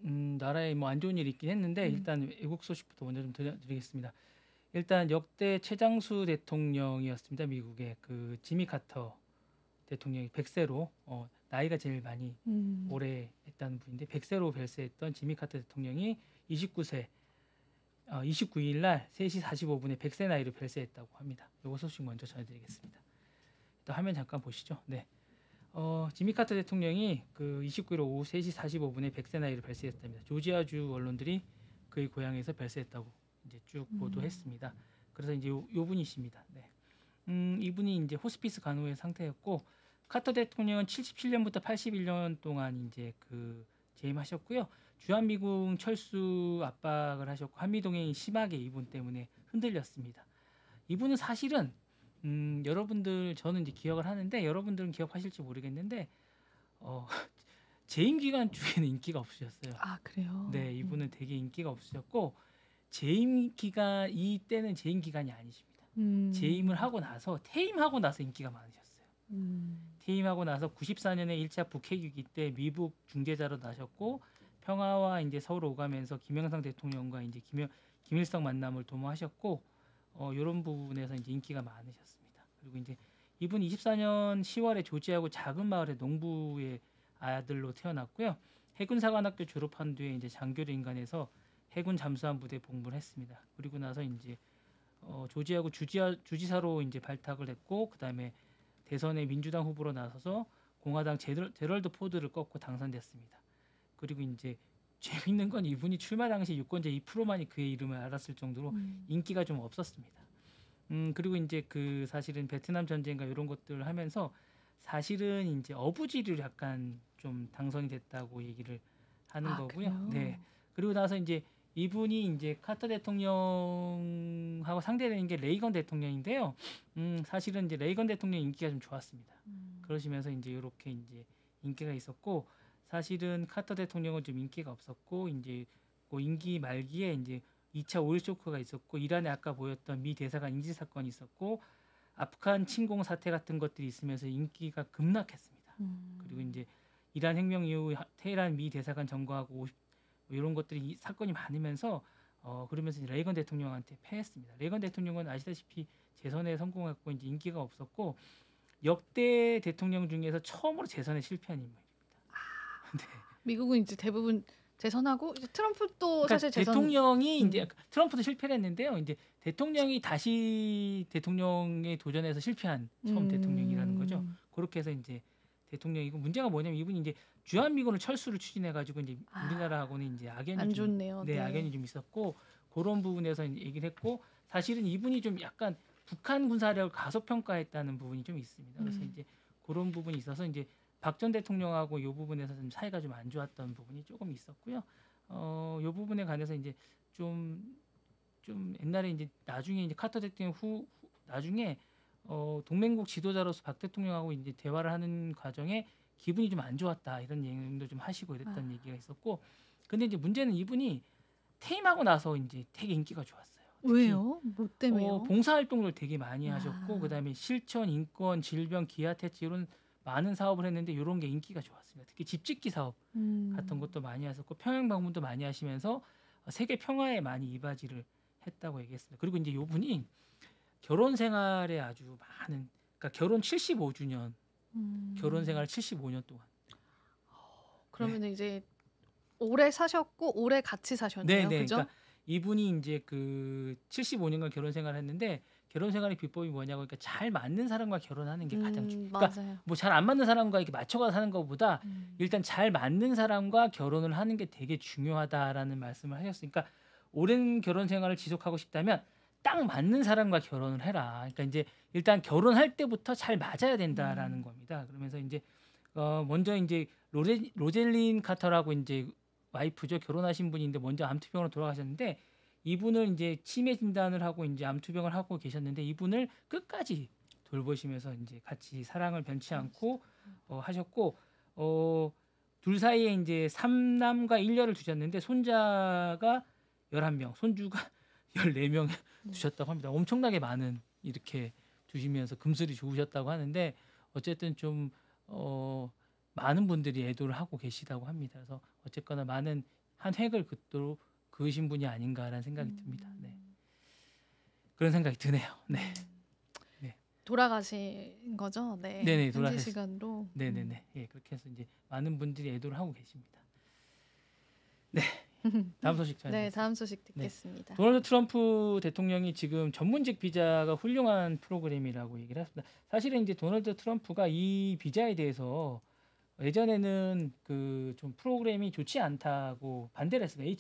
나라에 뭐 안 좋은 일이 있긴 했는데 음. 일단 외국 소식부터 먼저 좀 드리겠습니다. 일단 역대 최장수 대통령이었습니다. 미국의 그 지미 카터 대통령이 100세로 나이가 제일 많이 음. 오래 했다는 분인데 100세로 별세했던 지미 카터 대통령이 29세 29일 날 3시 45분에 100세 나이로 별세했다고 합니다. 요거 소식 먼저 전해드리겠습니다. 일단 화면 잠깐 보시죠. 네. 지미 카터 대통령이 그 29일 오후 3시 45분에 100세 나이로 별세했답니다. 조지아주 언론들이 그의 고향에서 별세했다고 이제 쭉 음. 보도했습니다. 그래서 이제 요 분이십니다. 네. 이분이 이제 호스피스 간호의 상태였고 카터 대통령은 77년부터 81년 동안 이제 그 재임하셨고요. 주한미군 철수 압박을 하셨고 한미 동맹이 심하게 이분 때문에 흔들렸습니다. 이분은 사실은 여러분들 저는 이제 기억을 하는데 여러분들은 기억하실지 모르겠는데 어, 재임 기간 중에는 인기가 없으셨어요. 아, 그래요? 네, 이분은 되게 인기가 없으셨고 재임 기간 이때는 재임 기간이 아니십니다. 재임을 음. 하고 나서 퇴임하고 나서 인기가 많으셨어요. 음. 퇴임하고 나서 94년에 1차 북핵위기 때 미국 중재자로 나셨고 평화와 이제 서울 오가면서 김영삼 대통령과 이제 김일성 만남을 도모하셨고 이런 부분에서 이제 인기가 많으셨습니다. 그리고 이제 이분 24년 10월에 조지아구 작은 마을의 농부의 아들로 태어났고요. 해군사관학교 졸업한 뒤에 이제 장교를 인간해서 해군 잠수함 부대에 복무를 했습니다. 그리고 나서 이제 조지아구 주지사로 이제 발탁을 했고 그다음에 대선에 민주당 후보로 나서서 공화당 제럴드 포드를 꺾고 당선됐습니다. 그리고 이제 재밌는 건 이분이 출마 당시 유권자 2%만이 그의 이름을 알았을 정도로 음. 인기가 좀 없었습니다. 그리고 이제 그 사실은 베트남 전쟁과 이런 것들을 하면서 사실은 이제 어부지리로 약간 좀 당선이 됐다고 얘기를 하는 아, 거고요. 네. 그래요? 그리고 나서 이제 이분이 이제 카터 대통령하고 상대되는 게 레이건 대통령인데요. 사실은 이제 레이건 대통령 인기가 좀 좋았습니다. 음. 그러시면서 이제 이렇게 이제 인기가 있었고 사실은 카터 대통령은 좀 인기가 없었고 이제 그 임기 말기에 이제 2차 오일 쇼크가 있었고 이란에 아까 보였던 미 대사관 인질 사건이 있었고 아프간 침공 사태 같은 것들이 있으면서 인기가 급락했습니다. 그리고 음. 이제 이란 혁명 이후 테헤란 미 대사관 점거하고 이런 것들이 사건이 많으면서 그러면서 이제 레이건 대통령한테 패했습니다. 레이건 대통령은 아시다시피 재선에 성공했고 이제 인기가 없었고 역대 대통령 중에서 처음으로 재선에 실패한 인물입니다. 네. 미국은 이제 대부분 재선하고 이제 트럼프도 그러니까 사실 재선. 대통령이 이제 음. 트럼프도 실패를 했는데요. 이제 대통령이 다시 대통령에 도전해서 실패한 처음 대통령이라는 거죠. 음. 그렇게 해서 이제 대통령이고 문제가 뭐냐면 이분이 이제 주한미군을 철수를 추진해 가지고 이제 아, 우리나라하고는 이제 악연이 안 좀 좋네요. 네, 네. 악연이 좀 있었고 그런 부분에서 이제 얘기를 했고 사실은 이분이 좀 약간 북한 군사력을 가소평가했다는 부분이 좀 있습니다. 그래서 음. 이제 그런 부분이 있어서 이제 박 전 대통령하고 이 부분에서 좀 사이가 좀 안 좋았던 부분이 조금 있었고요. 요 부분에 관해서 이제 좀, 좀 옛날에 이제 나중에 이제 카터 대통령 나중에 동맹국 지도자로서 박 대통령하고 이제 대화를 하는 과정에 기분이 좀 안 좋았다 이런 얘기도 좀 하시고 이랬던 아, 얘기가 있었고 근데 이제 문제는 이분이 퇴임하고 나서 이제 되게 인기가 좋았어요. 특히 왜요? 뭐 때문에요? 봉사활동을 되게 많이 하셨고 아. 그다음에 실천, 인권, 질병, 기아 퇴치 이런 많은 사업을 했는데 이런 게 인기가 좋았습니다. 특히 집짓기 사업 같은 음. 것도 많이 하셨고 평양 방문도 많이 하시면서 세계 평화에 많이 이바지를 했다고 얘기했습니다. 그리고 이제 요분이 결혼 생활에 아주 많은 그러니까 결혼 75주년 결혼 음. 생활 75년 동안 네. 그러면은 이제 오래 사셨고 오래 같이 네, 사셨네요. 네. 그러니까 그죠? 이분이 이제 그 75년간 결혼 생활을 했는데 결혼 생활의 비법이 뭐냐고 그러니까 잘 맞는 사람과 결혼하는 게 가장 그러니까 맞아요. 뭐 잘 안 맞는 사람과 이렇게 맞춰가서 사는 것보다 음. 일단 잘 맞는 사람과 결혼을 하는 게 되게 중요하다라는 말씀을 하셨으니까 오랜 결혼 생활을 지속하고 싶다면 딱 맞는 사람과 결혼을 해라. 그러니까 이제 일단 결혼할 때부터 잘 맞아야 된다라는 음. 겁니다. 그러면서 이제 먼저 이제 로젤린 카터라고 이제 와이프죠. 결혼하신 분인데 먼저 암투병으로 돌아가셨는데 이분을 이제 치매 진단을 하고 이제 암투병을 하고 계셨는데 이분을 끝까지 돌보시면서 이제 같이 사랑을 변치 않고 하셨고 둘 사이에 이제 3남과 1녀를 두셨는데 손자가 11명, 손주가 14명 네. 두셨다고 합니다. 엄청나게 많은 이렇게 두시면서 금슬이 좋으셨다고 하는데 어쨌든 좀 많은 분들이 애도를 하고 계시다고 합니다. 그래서 어쨌거나 많은 한 획을 긋도록 그으신 분이 아닌가라는 생각이 듭니다. 네. 그런 생각이 드네요. 네. 돌아가신 거죠? 네. 네네, 현지 돌아가셨- 시간으로. 네네네. 예, 그렇게 해서 이제 많은 분들이 애도를 하고 계십니다. 네. 다음 소식 네, 전해드리겠습니다. 다음 소식 듣겠습니다. 도널드 트럼프 대통령이 지금 전문직 비자가 훌륭한 프로그램이라고 얘기를 했습니다. 사실은 이제 도널드 트럼프가 이 비자에 대해서 예전에는 그 좀 프로그램이 좋지 않다고 반대를 했습니다.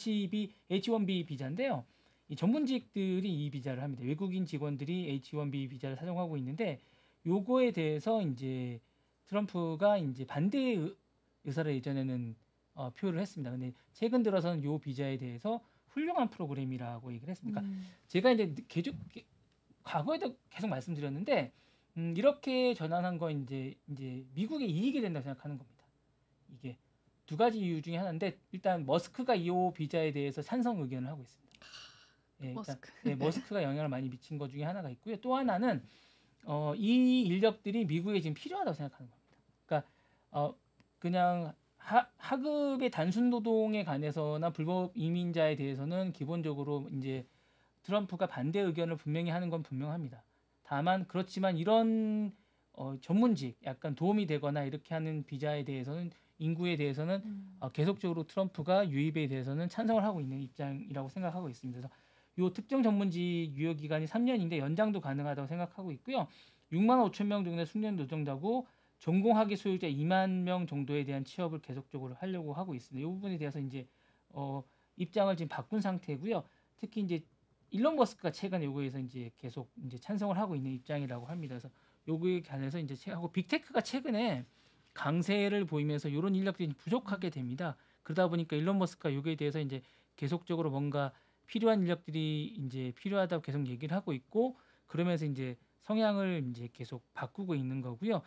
H1B 비자인데요. 이 전문직들이 이 비자를 합니다. 외국인 직원들이 H1B 비자를 사용하고 있는데 요거에 대해서 이제 트럼프가 이제 반대 의사를 예전에는 표를 했습니다. 근데 최근 들어서는 요 비자에 대해서 훌륭한 프로그램이라고 얘기를 했습니다. 그러니까 제가 이제 과거에도 계속 말씀드렸는데 이렇게 전환한 건 이제 미국의 이익이 된다고 생각하는 겁니다. 이게 두 가지 이유 중에 하나인데 일단 머스크가 이 비자에 대해서 찬성 의견을 하고 있습니다. 예, 일단, 머스크. 네, 머스크가 영향을 많이 미친 것 중에 하나가 있고요. 또 하나는 이 인력들이 미국에 지금 필요하다고 생각하는 겁니다. 그러니까 그냥 하급의 단순 노동에 관해서나 불법 이민자에 대해서는 기본적으로 이제 트럼프가 반대 의견을 분명히 하는 건 분명합니다. 다만 그렇지만 이런 전문직 약간 도움이 되거나 이렇게 하는 비자에 대해서는 인구에 대해서는 계속적으로 트럼프가 유입에 대해서는 찬성을 하고 있는 입장이라고 생각하고 있습니다. 그래서 요 특정 전문직 유효 기간이 3년인데 연장도 가능하다고 생각하고 있고요. 6만 5천 명 정도의 숙련 노동자고 전공학위 소유자 2만 명 정도에 대한 취업을 계속적으로 하려고 하고 있습니다. 이 부분에 대해서 이제 입장을 지금 바꾼 상태고요. 특히 이제 일론 머스크가 최근에 요거에서 이제 계속 이제 찬성을 하고 있는 입장이라고 합니다. 그래서 요거에 관해서 이제 하고 빅테크가 최근에 강세를 보이면서 이런 인력들이 부족하게 됩니다. 그러다 보니까 일론 머스크가 요거에 대해서 이제 계속적으로 뭔가 필요한 인력들이 이제 필요하다고 계속 얘기를 하고 있고 그러면서 이제 성향을 이제 계속 바꾸고 있는 거고요.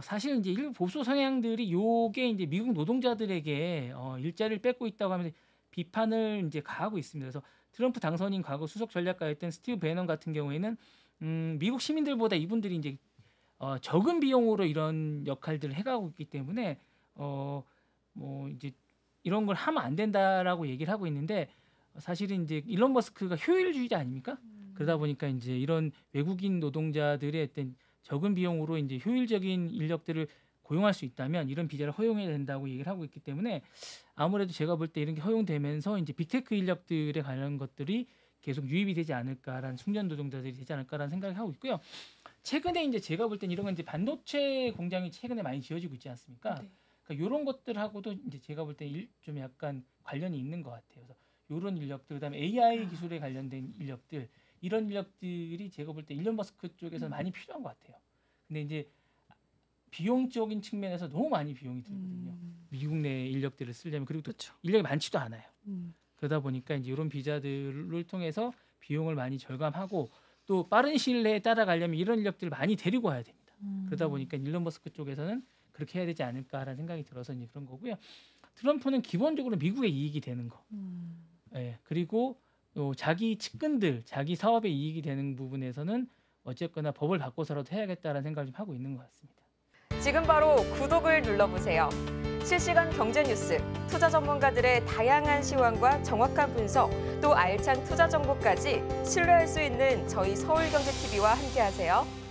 사실 이제 일부 보수 성향들이 요게 이제 미국 노동자들에게 일자리를 뺏고 있다고 하면서 비판을 이제 가하고 있습니다. 그래서 트럼프 당선인 과거 수석 전략가였던 스티브 배넌 같은 경우에는 미국 시민들보다 이분들이 이제 적은 비용으로 이런 역할들을 해가고 있기 때문에 뭐 이제 이런 걸 하면 안 된다라고 얘기를 하고 있는데 사실은 이제 일론 머스크가 효율주의자 아닙니까? 그러다 보니까 이제 이런 외국인 노동자들의 어떤 적은 비용으로 이제 효율적인 인력들을 고용할 수 있다면 이런 비자를 허용해야 된다고 얘기를 하고 있기 때문에 아무래도 제가 볼 때 이런 게 허용되면서 이제 빅테크 인력들에 관련 것들이 계속 유입이 되지 않을까라는 숙련 노동자들이 되지 않을까라는 생각을 하고 있고요. 최근에 이제 제가 볼 땐 이런 건 이제 반도체 공장이 최근에 많이 지어지고 있지 않습니까? 네. 그러니까 이런 것들하고도 이제 제가 볼 때 좀 약간 관련이 있는 것 같아요. 그래서 이런 인력들, 그다음에 AI 기술에 관련된 인력들, 이런 인력들이 제가 볼 때 일론 머스크 쪽에서 많이 필요한 것 같아요. 근데 이제 비용적인 측면에서 너무 많이 비용이 들거든요. 미국 내 인력들을 쓰려면 그리고 또 그렇죠. 인력이 많지도 않아요. 그러다 보니까 이제 이런 비자들을 통해서 비용을 많이 절감하고 또 빠른 시일 내에 따라가려면 이런 인력들을 많이 데리고 와야 됩니다. 그러다 보니까 일론 머스크 쪽에서는 그렇게 해야 되지 않을까라는 생각이 들어서 이제 그런 거고요. 트럼프는 기본적으로 미국의 이익이 되는 거. 예, 그리고 자기 측근들, 자기 사업에 이익이 되는 부분에서는 어쨌거나 법을 바꿔서라도 해야겠다라는 생각을 좀 하고 있는 것 같습니다. 지금 바로 구독을 눌러보세요. 실시간 경제 뉴스, 투자 전문가들의 다양한 시황과 정확한 분석, 또 알찬 투자 정보까지 신뢰할 수 있는 저희 서울경제TV와 함께하세요.